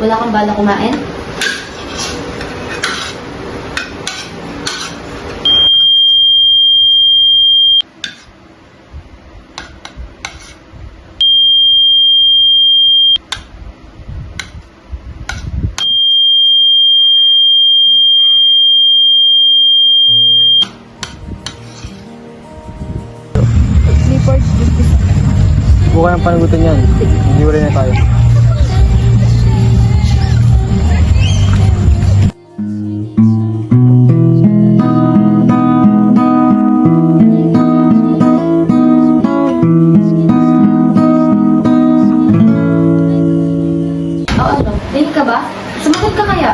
Wala kang bala kumain? Buka ng panagutan yan. Hindi wala na tayo. O ano? Late ka ba? Sumakit ka kaya?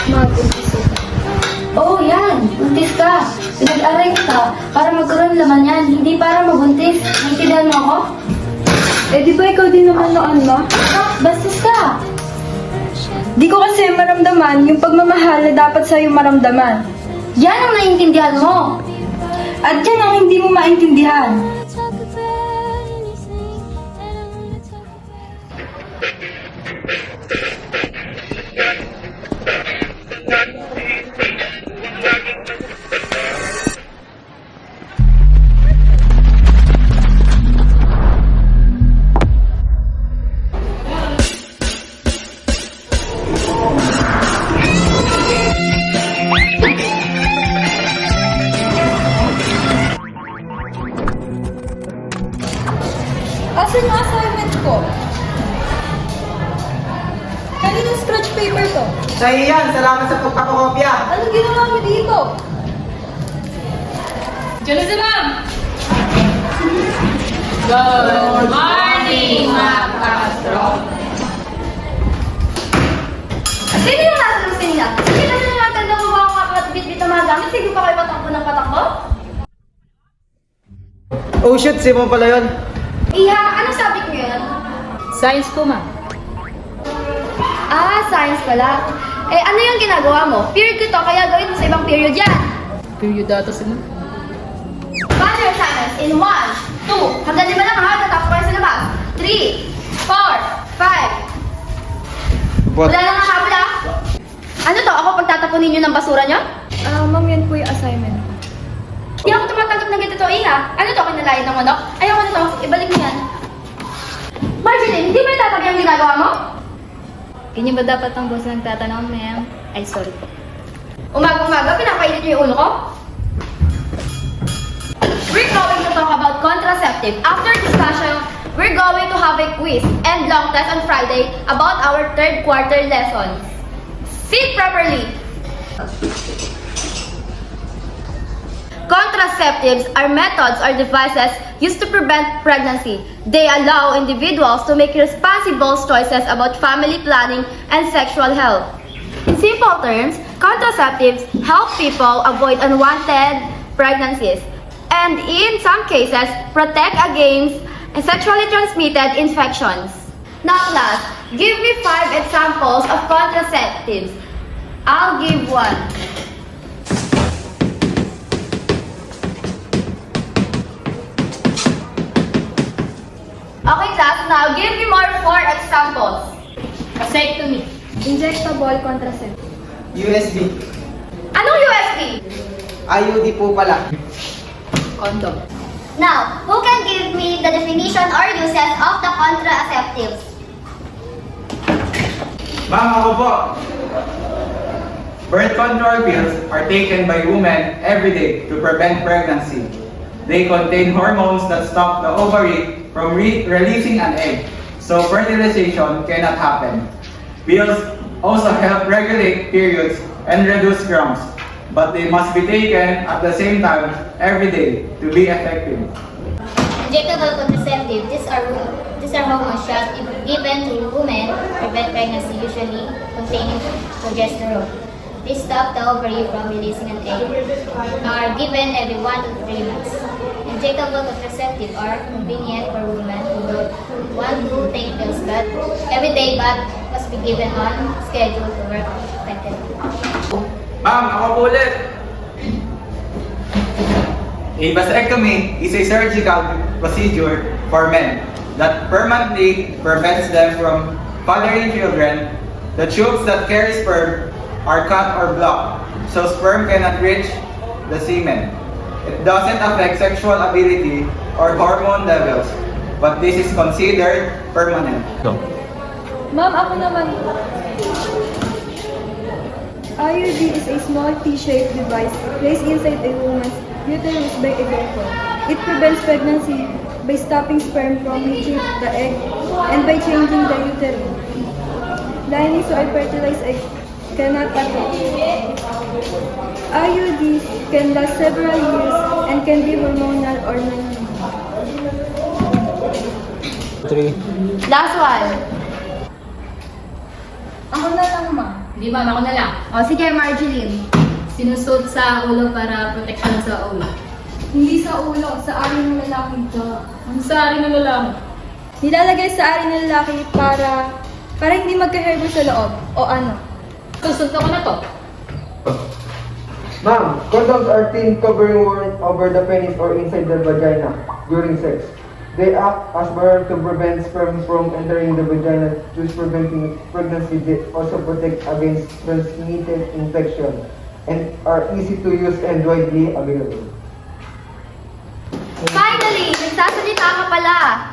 Mag-umpisa ka. Oo, yan. Buntis ka. Pinag-aray ka para magkaroon laman yan, hindi para mabuntis. Naintindihan mo ako? Eh, di ba ikaw din naman noon, ma? Bastos ka. Di ko kasi maramdaman yung pagmamahal na dapat sa'yo maramdaman. Yan ang naiintindihan mo. At yan ang hindi mo maintindihan. Asan yung assignment ko? Kaninong scratch paper to? Sa'yo yan, salamat sa pagpapakopya. Anong ginawa mo dito? Jerusalem! Good morning, Ma'am Castro. Sino yung nasa kusina? Sino na yung matanda mo ba ang kapatid na mga gamit? Sige pa kayo patakbo ng patakbo? Oh shit, si mo pala yun. Iha, ano sabi ko yun? Science po, ma'am. Ah, science pala. Eh, ano yung ginagawa mo? Period ko to, kaya gawin mo sa ibang period yan. Period data sa ma'am. Paano your assignments? In 1, 2, hanggang 5 lang ha, tatapos pa rin sa labas. 3, 4, 5. What? Wala lang nakabula. Ano to? Ako pagtatapunin nyo ng basura nyo? Ma'am, yan po yung assignment ko. Di ako tumatanggap ng ganito, Iha. Ano to? Kinalayan ng manok? Ayaw ko na to. Ibalik mo yan. Marjorie, hindi mo itatabi ang ginagawa mo? Ganyan ba dapat ang boss nagtatanong, ma'am? Ay, sorry po. Umaga-umaga, pinapainit nyo yung ulo ko? We're going to talk about contraceptive. After discussion, we're going to have a quiz and long test on Friday about our third quarter lessons. Sit properly. Contraceptives are methods or devices used to prevent pregnancy. They allow individuals to make responsible choices about family planning and sexual health. In simple terms, contraceptives help people avoid unwanted pregnancies and in some cases protect against sexually transmitted infections. Now class, give me 5 examples of contraceptives. I'll give one. Okay class, now give me more 4 examples. Vasectomy. Injectable contraceptive. USB. Anong USB? IUD po pala. Condom. Now, who can give me the definition or uses of the contraceptives? Ma'am, ako po. Birth control pills are taken by women every day to prevent pregnancy. They contain hormones that stop the ovary from releasing an egg, so fertilization cannot happen. Pills also help regulate periods and reduce cramps, but they must be taken at the same time every day to be effective. Injectable contraceptive. These are hormone shots given to women to prevent pregnancy, usually containing progesterone. They stop the ovary from releasing an egg. Are given every 1 to 3 months. Injectable contraceptives are convenient for women who don't want to take pills but every day but must be given on schedule to work effectively. Ma'am, ako po ulit. A vasectomy is a surgical procedure for men. that permanently prevents them from fathering children. The tubes that carry sperm are cut or blocked, so sperm cannot reach the semen. It doesn't affect sexual ability or hormone levels, but this is considered permanent. Ma'am, ako naman. IUD is a small T-shaped device placed inside a woman's uterus by a doctor. It prevents pregnancy by stopping sperm from reaching the egg and by changing the uterus lining so a fertilized egg cannot attach. IUDs can last several years and can be hormonal or non-hormonal. 3. Last one. Ako na lang, ma'am. Di ba, ako na lang. O, sige, Marjeline. Sinusot sa ulo para protection sa ulo. Hindi sa ulo, sa ari ng lalaki ito. Ang sari ng lalaki. Nilalagay sa ari ng lalaki para hindi magka-hairball sa loob. O ano? Susunod ko na to. Ma'am, condoms are thin covering worn over the penis or inside the vagina during sex. They act as barrier to prevent sperm from entering the vagina, thus preventing pregnancy. They also protect against transmitted infection and are easy to use and widely available. Finally, nagsasalita ka pala.